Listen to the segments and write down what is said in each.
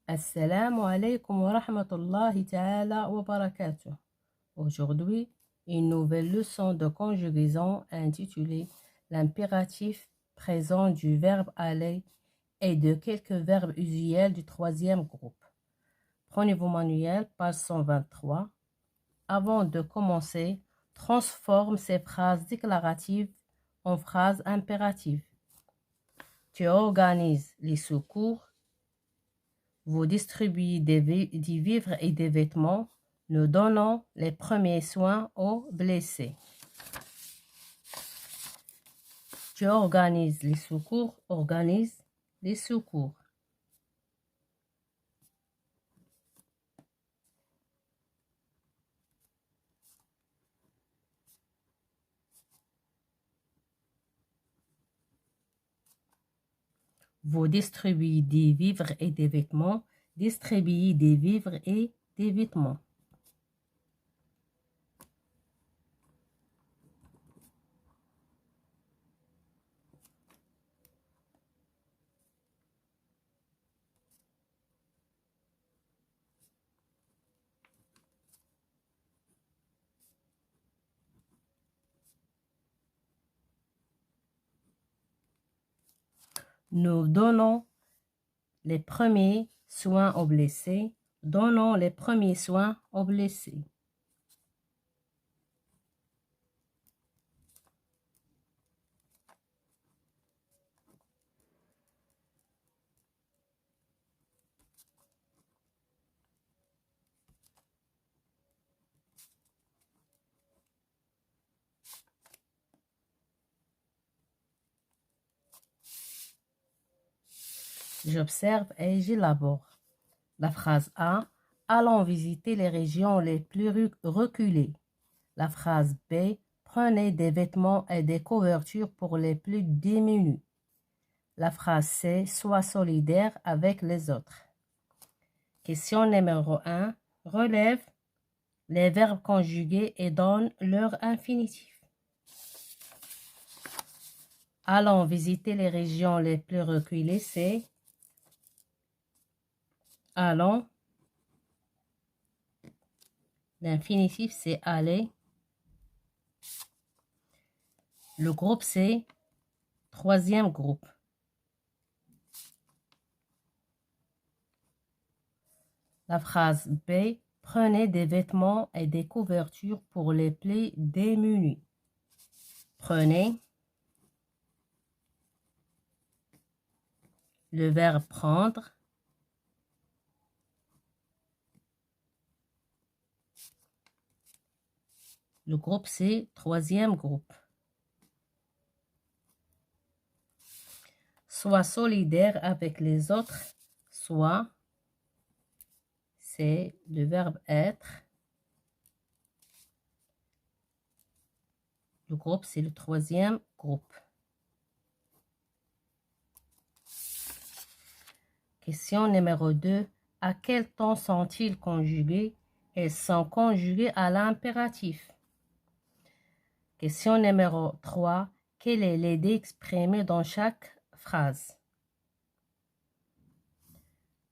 Assalamu alaikum wa rahmatullahi ta'ala wa barakatuh. Aujourd'hui, une nouvelle leçon de conjugaison intitulée l'impératif présent du verbe aller et de quelques verbes usuels du troisième groupe. Prenez vos manuels, page 123. Avant de commencer, transforme ces phrases déclaratives en phrases impératives. Tu organises les secours. Vous distribuez des vivres et des vêtements, nous donnons les premiers soins aux blessés. Tu organises les secours, organise les secours. Vous distribuez des vivres et des vêtements, distribuez des vivres et des vêtements. Nous donnons les premiers soins aux blessés. Donnons les premiers soins aux blessés. J'observe et j'élabore. La phrase A. Allons visiter les régions les plus reculées. La phrase B. Prenez des vêtements et des couvertures pour les plus démunis. La phrase C. Sois solidaire avec les autres. Question numéro 1. Relève les verbes conjugués et donne leur infinitif. Allons visiter les régions les plus reculées, c'est allons. L'infinitif, c'est aller. Le groupe, c'est troisième groupe. La phrase B, prenez des vêtements et des couvertures pour les plus démunis. Prenez. Le verbe prendre. Le groupe, c'est troisième groupe. Sois solidaire avec les autres. Sois, c'est le verbe être. Le groupe, c'est le troisième groupe. Question numéro 2. À quel temps sont-ils conjugués? Ils sont conjugués à l'impératif. Question numéro 3. Quelle est l'idée exprimée dans chaque phrase?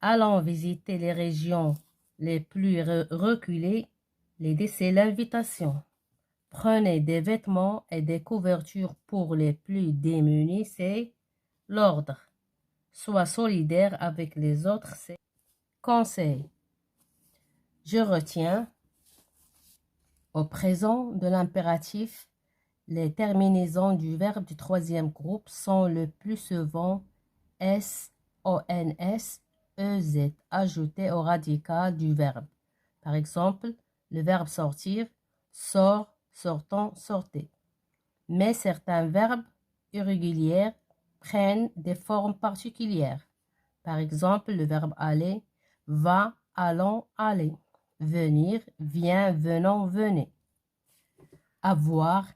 Allons visiter les régions les plus reculées. L'idée, c'est l'invitation. Prenez des vêtements et des couvertures pour les plus démunis, c'est l'ordre. Sois solidaire avec les autres, c'est conseil. Je retiens au présent de l'impératif. Les terminaisons du verbe du troisième groupe sont le plus souvent S, ONS, EZ ajoutées au radical du verbe. Par exemple, le verbe sortir, sort, sortant, sortez. Mais certains verbes irréguliers prennent des formes particulières. Par exemple, le verbe aller, va, allons, allez. Venir, viens, venons, venez. Avoir,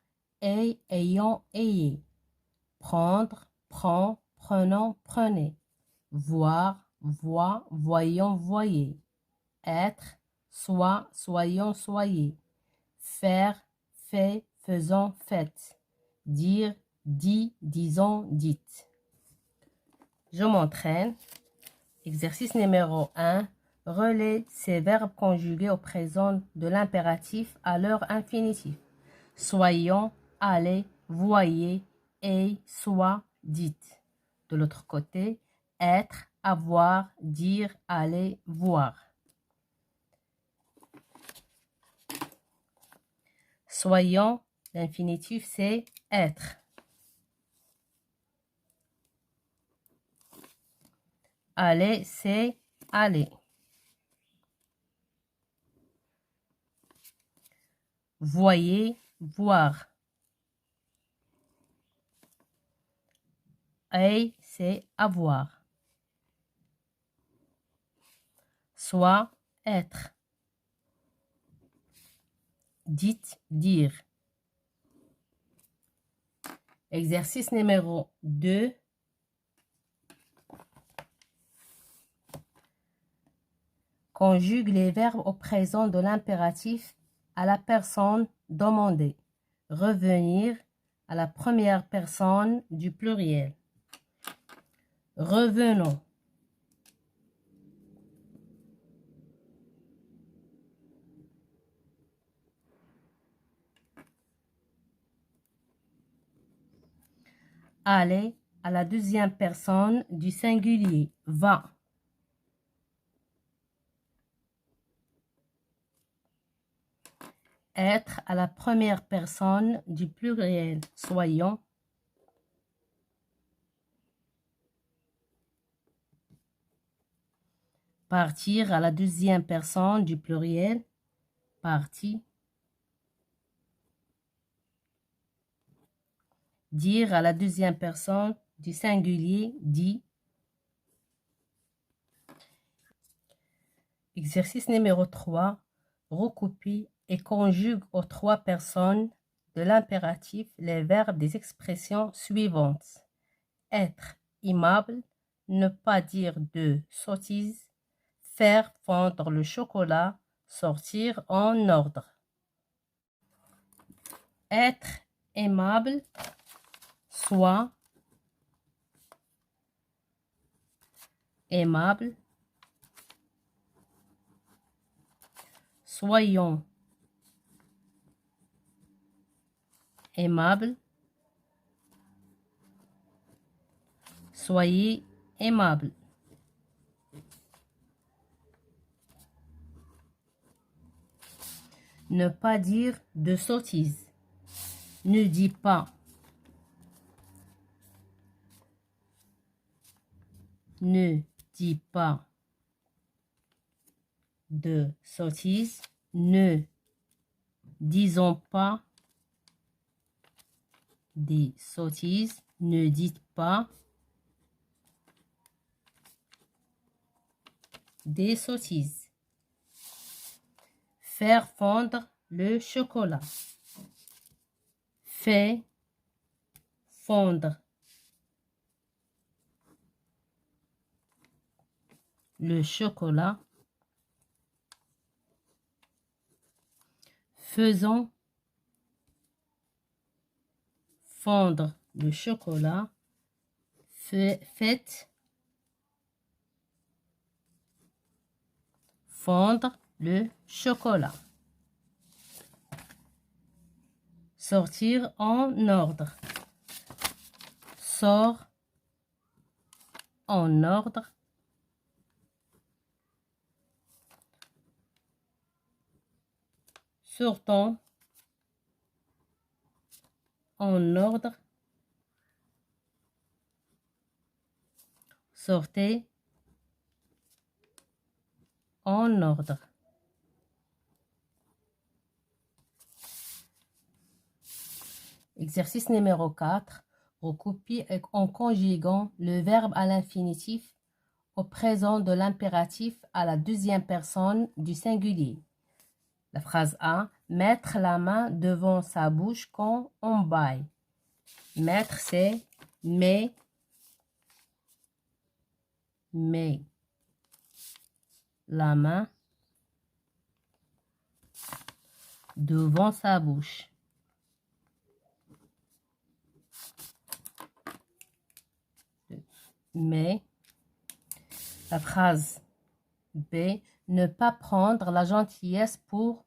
aie, ayons, ayez. Prendre, prends, prenons, prenez. Voir, vois, voyons, voyez. Être, soit, soyons, soyez. Faire, fait, faisons, faites. Dire, dit, disons, dites. Je m'entraîne Exercice numéro 1. Relais ces verbes conjugués au présent de l'impératif à leur infinitif. Soyons, allez, voyez, et, soit, dites. De l'autre côté, être, avoir, dire, aller, voir. Soyons, l'infinitif c'est être. Aller, c'est aller. Voyez, voir. Et, c'est avoir. Soit, être. Dites, dire. Exercice numéro 2. Conjugue les verbes au présent de l'impératif à la personne demandée. Revenir à la première personne du pluriel. Revenons. Aller à la deuxième personne du singulier. Va. Être à la première personne du pluriel. Soyons. Partir à la deuxième personne du pluriel. Parti. Dire à la deuxième personne du singulier. Dit. Exercice numéro 3. Recopie et conjugue aux 3 personnes de l'impératif les verbes des expressions suivantes. Être aimable, ne pas dire de sottises, faire fondre le chocolat, sortir en ordre. Être aimable, soit aimable. Soyons aimables. Soyez aimable. Ne pas dire de sottises. Ne dis pas. Ne dis pas de sottises. Ne disons pas des sottises. Ne dites pas des sottises. Faire fondre le chocolat. Fait fondre le chocolat. Faisons fondre le chocolat. Faites fondre le chocolat. Sortir en ordre. Sors en ordre. Sortons en ordre. Sortez en ordre. Exercice numéro 4. Recopie en conjuguant le verbe à l'infinitif au présent de l'impératif à la deuxième personne du singulier. La phrase A. Mettre la main devant sa bouche quand on baille. Mettre, c'est met la main devant sa bouche. Met La phrase B. Ne pas prendre la gentillesse pour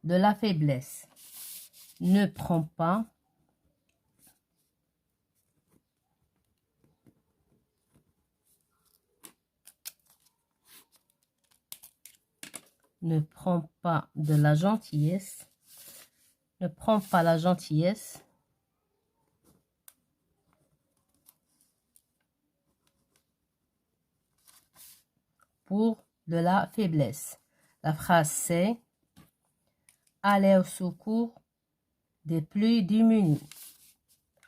de la faiblesse. Ne prends pas. Ne prends pas de la gentillesse. Ne prends pas la gentillesse pour de la faiblesse. La phrase C. Aller au secours des plus démunis.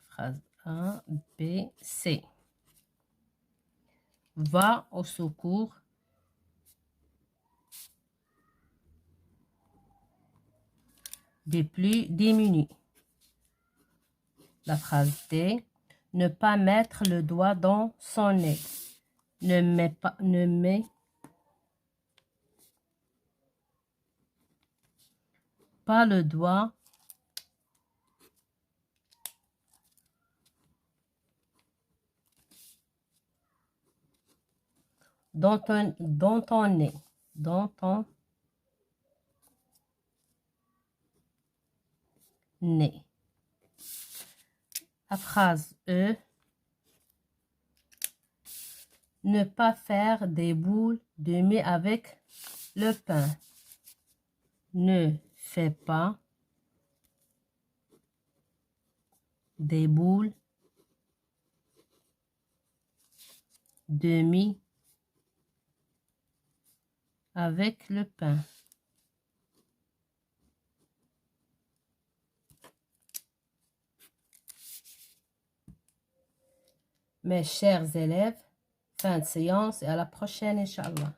Phrase A, B, C. Va au secours des plus démunis. La phrase D. Ne pas mettre le doigt dans son nez. Ne mets pas le doigt dans ton nez. Dans ton nez. La phrase E. Ne pas faire des boules de mie avec le pain. Ne fais pas des boules de mie avec le pain. Mes chers élèves, fin de séance et à la prochaine, Inch'Allah.